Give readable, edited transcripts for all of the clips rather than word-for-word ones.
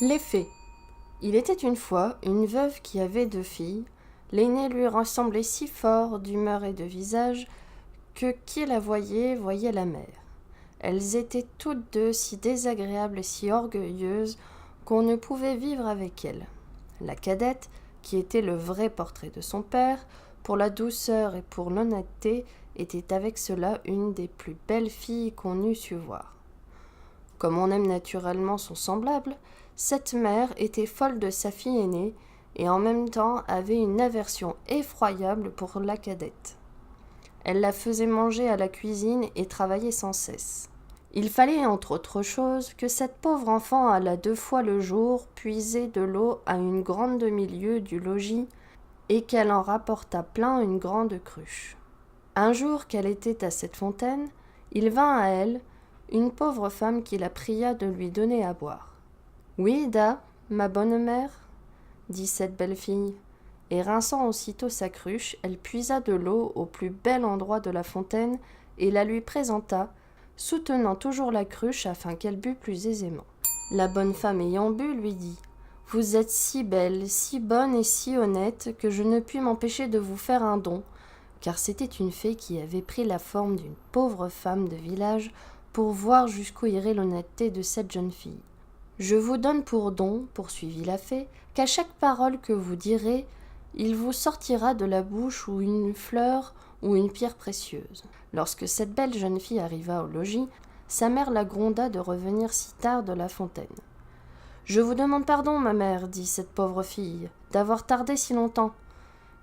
Les fées. Il était une fois une veuve qui avait 2 filles. L'aînée lui ressemblait si fort d'humeur et de visage que qui la voyait voyait la mère. Elles étaient toutes deux si désagréables et si orgueilleuses qu'on ne pouvait vivre avec elles. La cadette, qui était le vrai portrait de son père, pour la douceur et pour l'honnêteté, était avec cela une des plus belles filles qu'on eût su voir. Comme on aime naturellement son semblable, cette mère était folle de sa fille aînée et en même temps avait une aversion effroyable pour la cadette. Elle la faisait manger à la cuisine et travailler sans cesse. Il fallait, entre autres choses, que cette pauvre enfant allât 2 fois le jour puiser de l'eau à une grande demi-lieue du logis et qu'elle en rapportât plein une grande cruche. Un jour qu'elle était à cette fontaine, il vint à elle une pauvre femme qui la pria de lui donner à boire. « Oui, da, ma bonne mère, dit cette belle fille, et rinçant aussitôt sa cruche, elle puisa de l'eau au plus bel endroit de la fontaine et la lui présenta, soutenant toujours la cruche afin qu'elle bût plus aisément. La bonne femme ayant bu lui dit « Vous êtes si belle, si bonne et si honnête que je ne puis m'empêcher de vous faire un don, car c'était une fée qui avait pris la forme d'une pauvre femme de village pour voir jusqu'où irait l'honnêteté de cette jeune fille. Je vous donne pour don, poursuivit la fée, qu'à chaque parole que vous direz, il vous sortira de la bouche ou une fleur ou une pierre précieuse. » Lorsque cette belle jeune fille arriva au logis, sa mère la gronda de revenir si tard de la fontaine. « Je vous demande pardon, ma mère, dit cette pauvre fille, d'avoir tardé si longtemps. »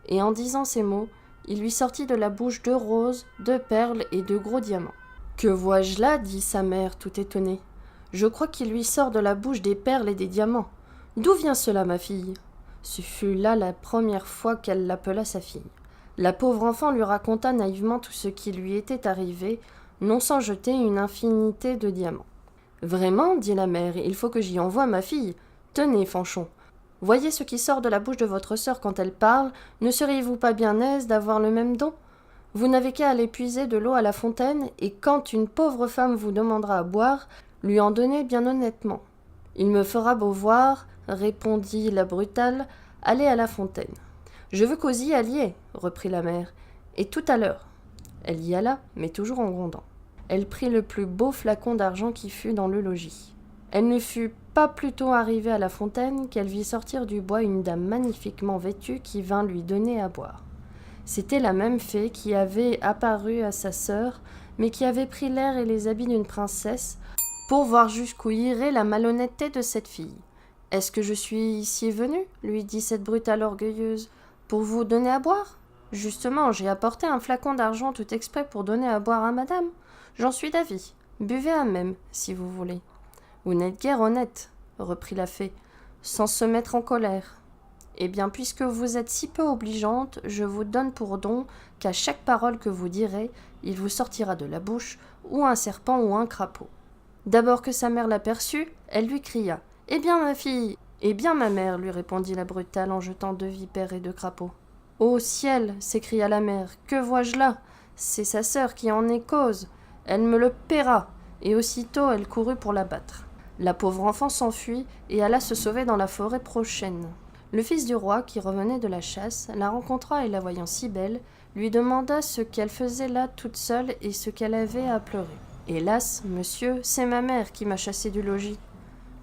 Et en disant ces mots, il lui sortit de la bouche 2 roses, 2 perles et 2 gros diamants. « Que vois-je là » dit sa mère, tout étonnée. « Je crois qu'il lui sort de la bouche des perles et des diamants. D'où vient cela, ma fille ?» Ce fut là la première fois qu'elle l'appela sa fille. La pauvre enfant lui raconta naïvement tout ce qui lui était arrivé, non sans jeter une infinité de diamants. « Vraiment, dit la mère, il faut que j'y envoie ma fille. Tenez, Fanchon, voyez ce qui sort de la bouche de votre sœur quand elle parle, ne seriez-vous pas bien aise d'avoir le même don ? Vous n'avez qu'à aller puiser de l'eau à la fontaine, et quand une pauvre femme vous demandera à boire, lui en donner bien honnêtement. Il me fera beau voir, répondit la brutale, allez à la fontaine. Je veux qu'aux y alliez, reprit la mère, et tout à l'heure. Elle y alla, mais toujours en grondant. Elle prit le plus beau flacon d'argent qui fut dans le logis. Elle ne fut pas plus tôt arrivée à la fontaine qu'elle vit sortir du bois une dame magnifiquement vêtue qui vint lui donner à boire. C'était la même fée qui avait apparu à sa sœur, mais qui avait pris l'air et les habits d'une princesse pour voir jusqu'où irait la malhonnêteté de cette fille. « Est-ce que je suis ici venue, lui dit cette brutale orgueilleuse, pour vous donner à boire ? Justement, j'ai apporté un flacon d'argent tout exprès pour donner à boire à madame. J'en suis d'avis. Buvez à même, si vous voulez. » « Vous n'êtes guère honnête, reprit la fée, sans se mettre en colère. Eh bien, puisque vous êtes si peu obligeante, je vous donne pour don qu'à chaque parole que vous direz, il vous sortira de la bouche ou un serpent ou un crapaud. » D'abord que sa mère l'aperçut, elle lui cria « Eh bien, ma fille !»« Eh bien, ma mère !» lui répondit la brutale en jetant 2 vipères et 2 crapauds. « Ô ciel !» s'écria la mère. « Que vois-je là ? C'est sa sœur qui en est cause. Elle me le paiera. » Et aussitôt elle courut pour la battre. La pauvre enfant s'enfuit et alla se sauver dans la forêt prochaine. Le fils du roi, qui revenait de la chasse, la rencontra et la voyant si belle, lui demanda ce qu'elle faisait là toute seule et ce qu'elle avait à pleurer. « Hélas, monsieur, c'est ma mère qui m'a chassée du logis. »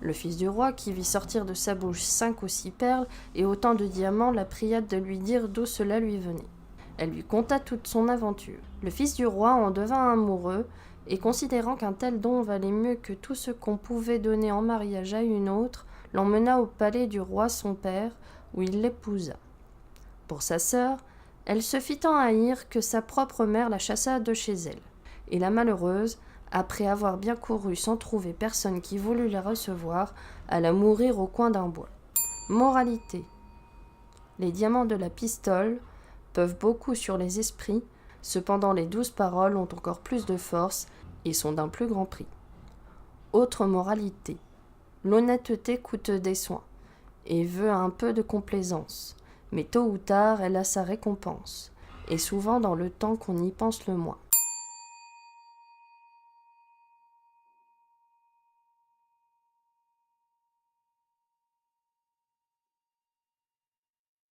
Le fils du roi, qui vit sortir de sa bouche 5 ou 6 perles et autant de diamants, la pria de lui dire d'où cela lui venait. Elle lui conta toute son aventure. Le fils du roi en devint amoureux, et considérant qu'un tel don valait mieux que tout ce qu'on pouvait donner en mariage à une autre, l'emmena au palais du roi son père, où il l'épousa. Pour sa sœur, elle se fit tant haïr que sa propre mère la chassa de chez elle, et la malheureuse, après avoir bien couru sans trouver personne qui voulût la recevoir, alla mourir au coin d'un bois. Moralité. Les diamants de la pistole peuvent beaucoup sur les esprits, cependant les 12 paroles ont encore plus de force et sont d'un plus grand prix. Autre moralité. L'honnêteté coûte des soins et veut un peu de complaisance, mais tôt ou tard elle a sa récompense, et souvent dans le temps qu'on y pense le moins.